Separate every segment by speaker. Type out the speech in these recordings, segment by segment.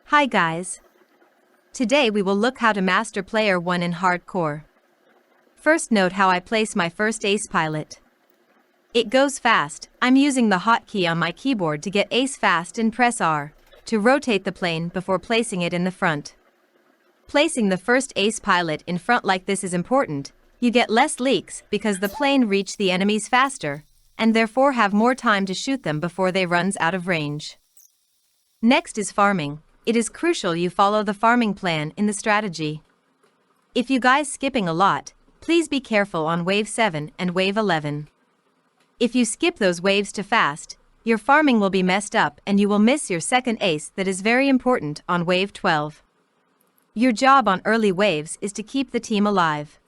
Speaker 1: Hi guys. Today we will look how to master Player 1 in Hardcore. First note how I place my first ace pilot. It goes fast. I'm using the hotkey on my keyboard to get ace fast and press R to rotate the plane before placing it in the front. Placing the first ace pilot in front like this is important. You get less leaks because the plane reach the enemies faster and therefore have more time to shoot them before they runs out of range. Next is farming. It is crucial you follow the farming plan in the strategy. If you guys skipping a lot, please be careful on wave 7 and wave 11. If you skip those waves too fast, your farming will be messed up and you will miss your second ace that is very important on wave 12. Your job on early waves is to keep the team alive.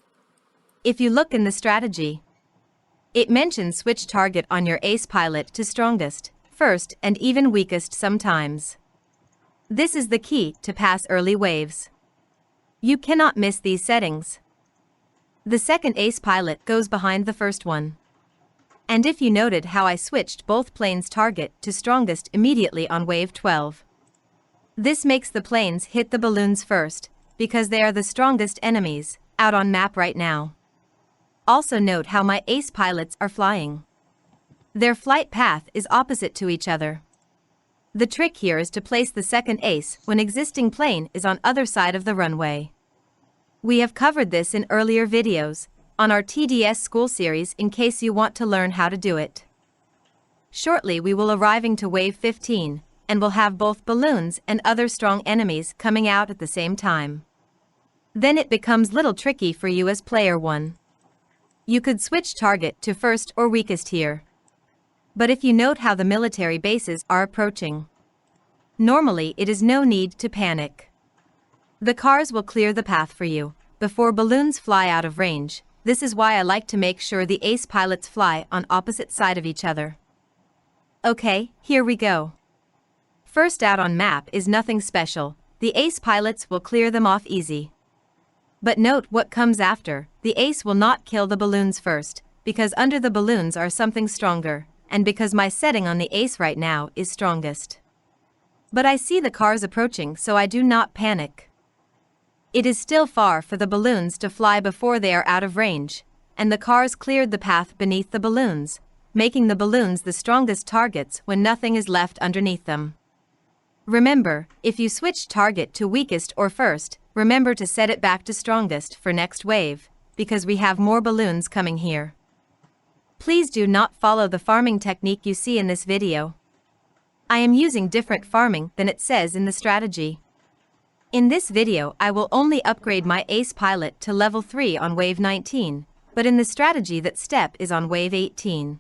Speaker 1: If you look in the strategy, it mentions switch target on your ace pilot to strongest, first and even weakest sometimes. This is the key to pass early waves. You cannot miss these settings. The second ace pilot goes behind the first one. And if you noted how I switched both planes' target to strongest immediately on wave 12. This makes the planes hit the balloons first, because they are the strongest enemies out on map right now. Also note how my ace pilots are flying. Their flight path is opposite to each other. The trick here is to place the second ace when existing plane is on other side of the runway. We have covered this in earlier videos on our TDS school series in case you want to learn how to do it. Shortly we will arriving to wave 15 and will have both balloons and other strong enemies coming out at the same time. Then it becomes little tricky for you as player 1. You could switch target to first or weakest here. But if you note how the military bases are approaching, normally it is no need to panic. The cars will clear the path for you before balloons fly out of range. This is why I like to make sure the ace pilots fly on opposite side of each other. Okay, here we go. First out on map is nothing special. The ace pilots will clear them off easy. But note what comes after. The ace will not kill the balloons first, because under the balloons are something stronger, and because my setting on the ace right now is strongest. But I see the cars approaching, so I do not panic. It is still far for the balloons to fly before they are out of range, and the cars cleared the path beneath the balloons, making the balloons the strongest targets when nothing is left underneath them. Remember, if you switch target to weakest or first, remember to set it back to strongest for next wave, because we have more balloons coming here. Please do not follow the farming technique you see in this video. I am using different farming than it says in the strategy. In this video I will only upgrade my ace pilot to level 3 on wave 19, but in the strategy that step is on wave 18.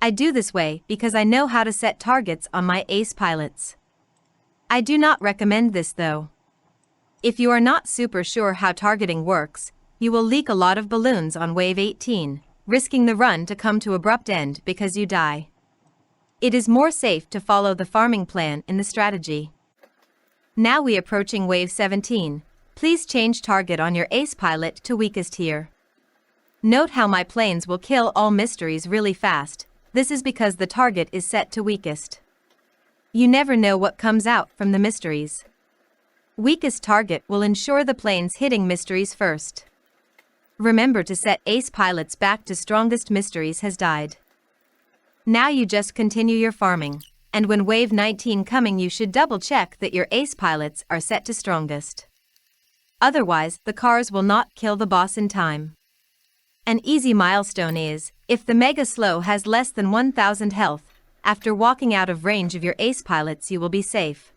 Speaker 1: I do this way because I know how to set targets on my ace pilots. I do not recommend this though. If you are not super sure how targeting works, you will leak a lot of balloons on wave 18, risking the run to come to abrupt end because you die. It is more safe to follow the farming plan in the strategy. Now we approaching wave 17. Please change target on your ace pilot to weakest here. Note how my planes will kill all mysteries really fast. This is because the target is set to weakest. You never know what comes out from the mysteries. Weakest target will ensure the planes hitting mysteries first. Remember to set ace pilots back to strongest mysteries has died. Now you just continue your farming, and when wave 19 coming you should double check that your ace pilots are set to strongest. Otherwise, the cars will not kill the boss in time. An easy milestone is, if the mega slow has less than 1000 health, after walking out of range of your ace pilots you will be safe.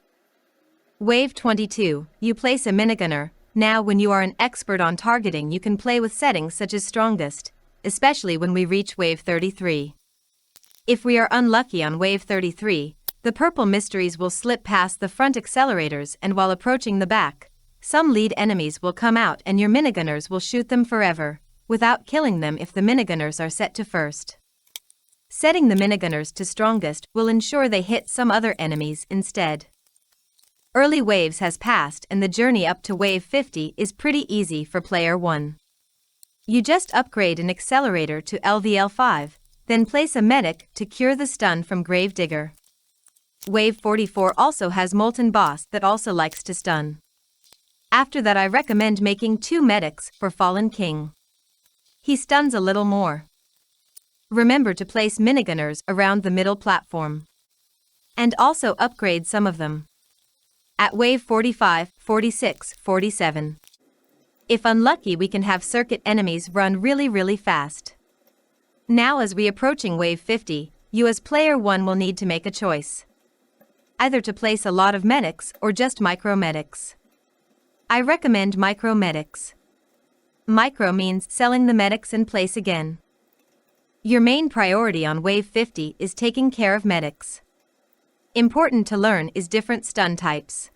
Speaker 1: Wave 22, you place a minigunner. Now when you are an expert on targeting you can play with settings such as strongest, especially when we reach wave 33. If we are unlucky on wave 33, the purple mysteries will slip past the front accelerators and while approaching the back, some lead enemies will come out and your minigunners will shoot them forever, without killing them if the minigunners are set to first. Setting the minigunners to strongest will ensure they hit some other enemies instead. Early waves has passed and the journey up to wave 50 is pretty easy for player 1. You just upgrade an accelerator to LVL5, then place a medic to cure the stun from Gravedigger. Wave 44 also has Molten Boss that also likes to stun. After that I recommend making 2 medics for Fallen King. He stuns a little more. Remember to place minigunners around the middle platform. And also upgrade some of them. At wave 45, 46, 47. If unlucky we can have circuit enemies run really fast. Now as we approaching wave 50, you as player 1 will need to make a choice. Either to place a lot of medics or just micro medics. I recommend micro medics. Micro means selling the medics in place again. Your main priority on wave 50 is taking care of medics. Important to learn is different stun types.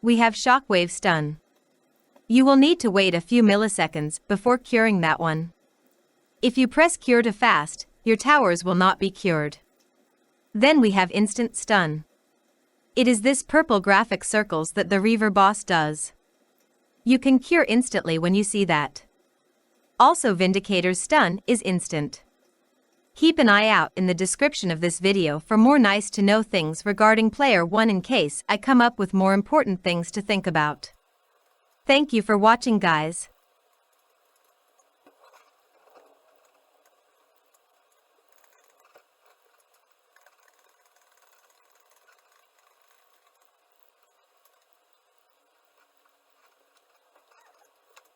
Speaker 1: We have shockwave stun. You will need to wait a few milliseconds before curing that one. If you press cure too fast, your towers will not be cured. Then we have instant stun. It is this purple graphic circles that the Reaver boss does. You can cure instantly when you see that. Also Vindicator's stun is instant. Keep an eye out in the description of this video for more nice to know things regarding player 1 in case I come up with more important things to think about. Thank you for watching guys.